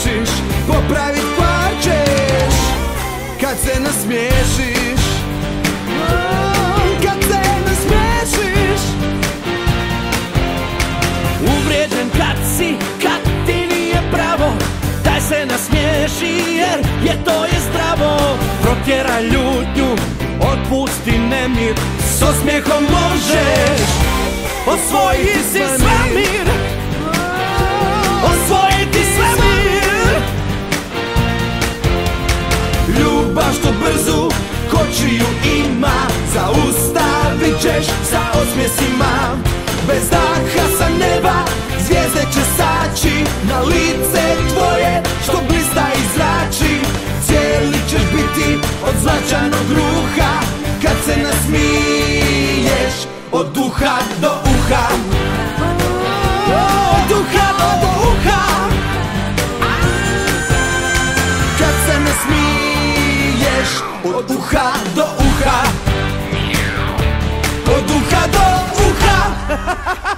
naučiš, popravit kvarčeš. Kad se nasmiješiš, kad se nasmiješiš. Uvrijeđen kad si, kad ti nije pravo, daj se nasmiješi jer je to je zdravo. Protjeraj ljutnju, otpusti nemir, s osmijehom možeš osvojiti svemir. Osvojiti svemir. Ljubav što brzu kočiju ima, zaustavit ćeš sa osmjesima. Bez daha sa neba zvijezde će saći, na lice tvoje što blista i zrači. Cijeli ćeš biti od zlačanog ruha, kad se nasmiješ od uha do uha. Od uha do uha. Kad se nasmiješ od uha do uha. Od uha do uha.